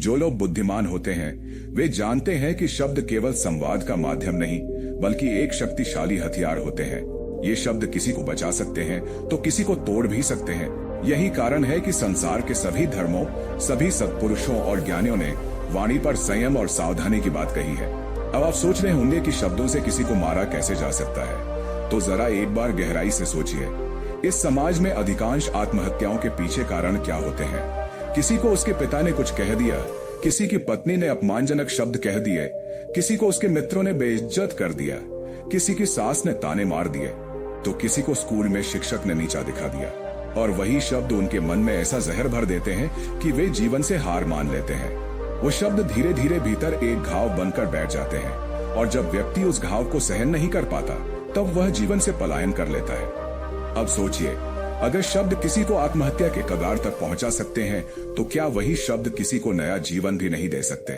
जो लोग बुद्धिमान होते हैं वे जानते हैं कि शब्द केवल संवाद का माध्यम नहीं बल्कि एक शक्तिशाली हथियार होते हैं। ये शब्द किसी को बचा सकते हैं तो किसी को तोड़ भी सकते हैं। यही कारण है कि संसार के सभी धर्मों, सभी सत्पुरुषों और ज्ञानियों ने वाणी पर संयम और सावधानी की बात कही है। अब आप सोच रहे होंगे कि शब्दों से किसी को मारा कैसे जा सकता है, तो जरा एक बार गहराई से सोचिए। इस समाज में अधिकांश आत्महत्याओं के पीछे कारण क्या होते हैं? किसी को उसके पिता ने कुछ कह दिया, किसी की पत्नी ने अपमानजनक शब्द कह दिए, किसी को उसके मित्रों ने बेइज्जत कर दिया, किसी की सास ने ताने मार दिए, तो किसी को स्कूल में शिक्षक ने नीचा दिखा दिया। और वही शब्द उनके मन में ऐसा जहर भर देते हैं कि वे जीवन से हार मान लेते हैं। वो शब्द धीरे धीरे भीतर एक घाव बनकर बैठ जाते हैं और जब व्यक्ति उस घाव को सहन नहीं कर पाता तब वह जीवन से पलायन कर लेता है। अब सोचिए, अगर शब्द किसी को आत्महत्या के कगार तक पहुंचा सकते हैं तो क्या वही शब्द किसी को नया जीवन भी नहीं दे सकते?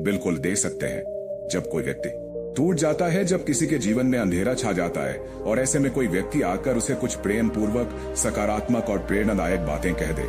बिल्कुल दे सकते हैं। जब कोई व्यक्ति टूट जाता है, जब किसी के जीवन में अंधेरा छा जाता है और ऐसे में कोई व्यक्ति आकर उसे कुछ प्रेम पूर्वक, सकारात्मक और प्रेरणादायक बातें कह दे,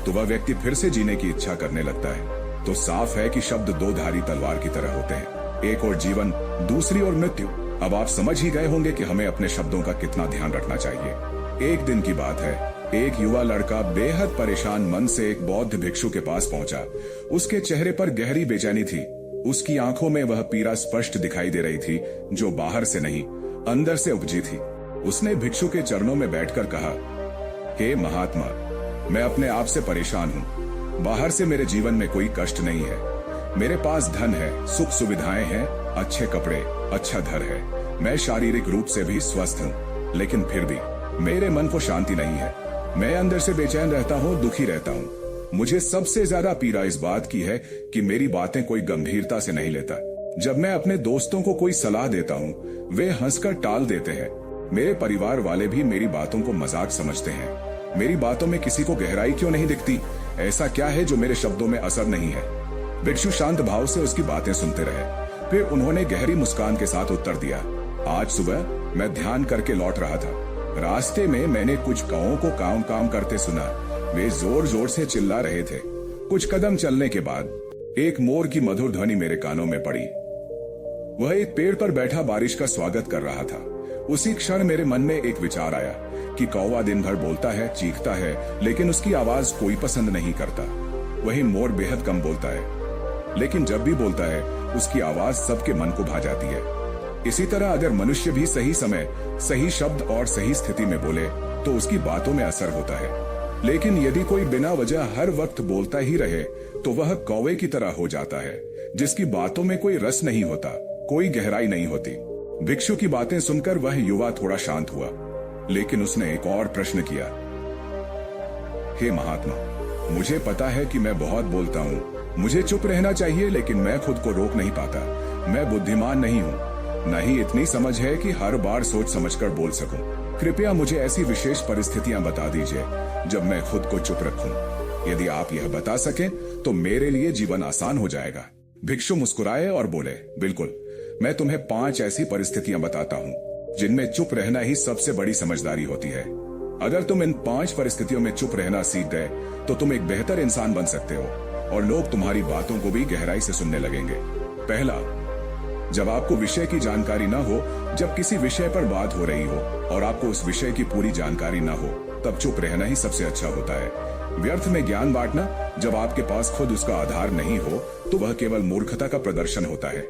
तो वह व्यक्ति फिर से जीने की इच्छा करने लगता है। तो साफ है कि शब्द दो धारी तलवार की तरह होते हैं, एक और जीवन, दूसरी और मृत्यु। अब आप समझ ही गए होंगे कि हमें अपने शब्दों का कितना ध्यान रखना चाहिए। एक दिन की बात है, एक युवा लड़का बेहद परेशान मन से एक बौद्ध भिक्षु के पास पहुंचा। उसके चेहरे पर गहरी बेचैनी थी। उसकी आंखों में वह पीड़ा स्पष्ट दिखाई दे रही थी जो बाहर से नहीं, अंदर से उपजी थी। उसने भिक्षु के चरणों में बैठकर कहा, हे महात्मा, मैं अपने आप से परेशान हूँ। बाहर से मेरे जीवन में कोई कष्ट नहीं है। मेरे पास धन है, सुख सुविधाएं हैं, अच्छे कपड़े, अच्छा घर है। मैं शारीरिक रूप से भी स्वस्थ हूँ, लेकिन फिर भी मेरे मन को शांति नहीं है। मैं अंदर से बेचैन रहता हूँ, दुखी रहता हूँ। मुझे सबसे ज्यादा पीड़ा इस बात की है कि मेरी बातें कोई गंभीरता से नहीं लेता। जब मैं अपने दोस्तों को कोई सलाह देता हूँ वे हंसकर टाल देते हैं। मेरे परिवार वाले भी मेरी बातों को मजाक समझते हैं। मेरी बातों में किसी को गहराई क्यों नहीं दिखती? ऐसा क्या है जो मेरे शब्दों में असर नहीं है? भिक्षु शांत भाव से उसकी बातें सुनते रहे। फिर उन्होंने गहरी मुस्कान के साथ उत्तर दिया, आज सुबह मैं ध्यान करके लौट रहा था। रास्ते में मैंने कुछ कौओं को काम काम करते सुना। वे जोर जोर से चिल्ला रहे थे। कुछ कदम चलने के बाद एक मोर की मधुर ध्वनि मेरे कानों में पड़ी। वह एक पेड़ पर बैठा बारिश का स्वागत कर रहा था। उसी क्षण मेरे मन में एक विचार आया कि कौवा दिन भर बोलता है, चीखता है, लेकिन उसकी आवाज कोई पसंद नहीं करता। वही मोर बेहद कम बोलता है, लेकिन जब भी बोलता है उसकी आवाज सबके मन को भा जाती है। इसी तरह अगर मनुष्य भी सही समय, सही शब्द और सही स्थिति में बोले तो उसकी बातों में असर होता है। लेकिन यदि कोई बिना वजह हर वक्त बोलता ही रहे तो वह कौवे की तरह हो जाता है, जिसकी बातों में कोई रस नहीं होता, कोई गहराई नहीं होती। भिक्षु की बातें सुनकर वह युवा थोड़ा शांत हुआ, लेकिन उसने एक और प्रश्न किया, हे महात्मा, मुझे पता है कि मैं बहुत बोलता हूँ, मुझे चुप रहना चाहिए, लेकिन मैं खुद को रोक नहीं पाता। मैं बुद्धिमान नहीं हूँ, न ही इतनी समझ है कि हर बार सोच समझकर बोल सकूं। कृपया मुझे ऐसी विशेष परिस्थितियां बता दीजिए जब मैं खुद को चुप रखूं। यदि आप यह बता सकें तो मेरे लिए जीवन आसान हो जाएगा। भिक्षु मुस्कुराए और बोले, बिल्कुल, मैं तुम्हें 5 ऐसी परिस्थितियां बताता हूं जिनमें चुप रहना ही सबसे बड़ी समझदारी होती है। अगर तुम इन 5 परिस्थितियों में चुप रहना सीख गए तो तुम एक बेहतर इंसान बन सकते हो और लोग तुम्हारी बातों को भी गहराई से सुनने लगेंगे। पहला, जब आपको विषय की जानकारी न हो, जब किसी विषय पर बात हो रही हो और आपको उस विषय की पूरी जानकारी न हो, तब चुप रहना ही सबसे अच्छा होता है। व्यर्थ में ज्ञान बांटना, जब आपके पास खुद उसका आधार नहीं हो तो वह केवल मूर्खता का प्रदर्शन होता है।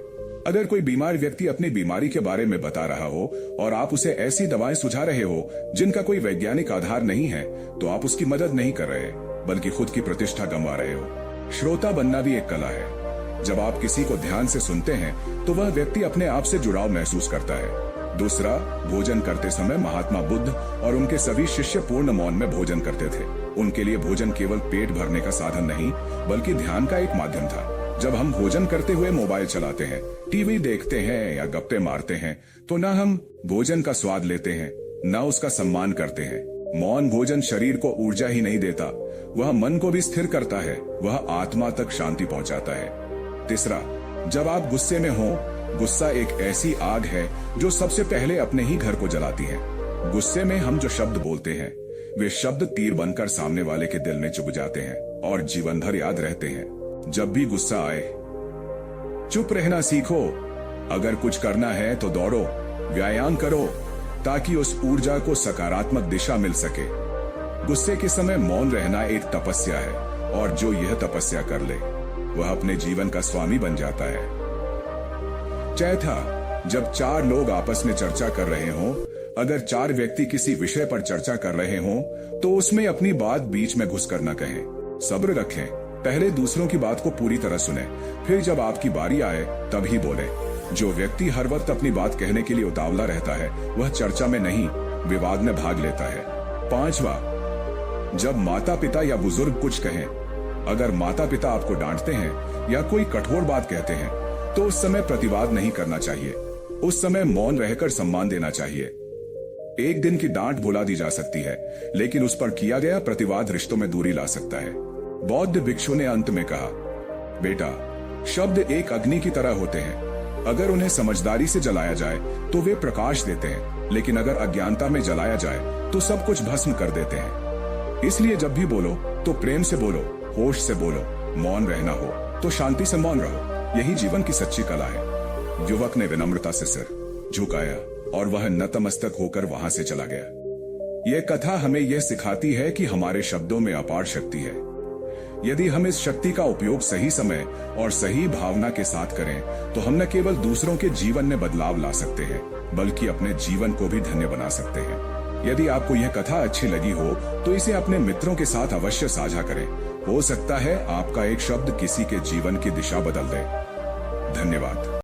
अगर कोई बीमार व्यक्ति अपनी बीमारी के बारे में बता रहा हो और आप उसे ऐसी दवाएं सुझा रहे हो जिनका कोई वैज्ञानिक आधार नहीं है, तो आप उसकी मदद नहीं कर रहे बल्कि खुद की प्रतिष्ठा गंवा रहे हो। श्रोता बनना भी एक कला है। जब आप किसी को ध्यान से सुनते हैं तो वह व्यक्ति अपने आप से जुड़ाव महसूस करता है। दूसरा, भोजन करते समय महात्मा बुद्ध और उनके सभी शिष्य पूर्ण मौन में भोजन करते थे। उनके लिए भोजन केवल पेट भरने का साधन नहीं बल्कि ध्यान का एक माध्यम था। जब हम भोजन करते हुए मोबाइल चलाते हैं, टीवी देखते हैं या गप्पे मारते हैं तो न हम भोजन का स्वाद लेते हैं, न उसका सम्मान करते हैं। मौन भोजन शरीर को ऊर्जा ही नहीं देता, वह मन को भी स्थिर करता है, वह आत्मा तक शांति पहुंचाता है। तीसरा, जब आप गुस्से में हो, गुस्सा एक ऐसी आग है जो सबसे पहले अपने ही घर को जलाती है। गुस्से में हम जो शब्द बोलते हैं वे शब्द तीर बनकर सामने वाले के दिल में चुभ जाते हैं और जीवन भर याद रहते हैं। जब भी गुस्सा आए चुप रहना सीखो। अगर कुछ करना है तो दौड़ो, व्यायाम करो, ताकि उस ऊर्जा को सकारात्मक दिशा मिल सके। गुस्से के समय मौन रहना एक तपस्या है, और जो यह तपस्या कर ले वह अपने जीवन का स्वामी बन जाता है। चौथा, जब 4 लोग आपस में चर्चा कर रहे हों, अगर 4 व्यक्ति किसी विषय पर चर्चा कर रहे हों, तो उसमें अपनी बात बीच में घुसकर न कहें। सब्र रखें, पहले दूसरों की बात को पूरी तरह सुने, फिर जब आपकी बारी आए तभी बोले। जो व्यक्ति हर वक्त अपनी बात कहने के लिए उतावला रहता है, वह चर्चा में नहीं, विवाद में भाग लेता है। 5वां, जब माता पिता या बुजुर्ग कुछ कहें, अगर माता पिता आपको डांटते हैं या कोई कठोर बात कहते हैं, तो उस समय प्रतिवाद नहीं करना चाहिए। उस समय मौन रहकर सम्मान देना चाहिए। एक दिन की डांट भुला दी जा सकती है, लेकिन उस पर किया गया प्रतिवाद रिश्तों में दूरी ला सकता है। बौद्ध भिक्षु ने अंत में कहा, बेटा, शब्द एक अग्नि की तरह होते हैं। अगर उन्हें समझदारी से जलाया जाए तो वे प्रकाश देते हैं, लेकिन अगर अज्ञानता में जलाया जाए तो सब कुछ भस्म कर देते हैं। इसलिए जब भी बोलो तो प्रेम से बोलो, होश से बोलो। मौन रहना हो तो शांति से मौन रहो। यही जीवन की सच्ची कला है। युवक ने विनम्रता से सिर झुकाया और वह नतमस्तक होकर वहां से चला गया। यह कथा हमें यह सिखाती है कि हमारे शब्दों में अपार शक्ति है। यदि हम इस शक्ति का उपयोग सही समय और सही भावना के साथ करें, तो हम न केवल दूसरों के जीवन में बदलाव ला सकते हैं, बल्कि अपने जीवन को भी धन्य बना सकते हैं। यदि आपको यह कथा अच्छी लगी हो तो इसे अपने मित्रों के साथ अवश्य साझा करें। हो सकता है आपका एक शब्द किसी के जीवन की दिशा बदल दे। धन्यवाद।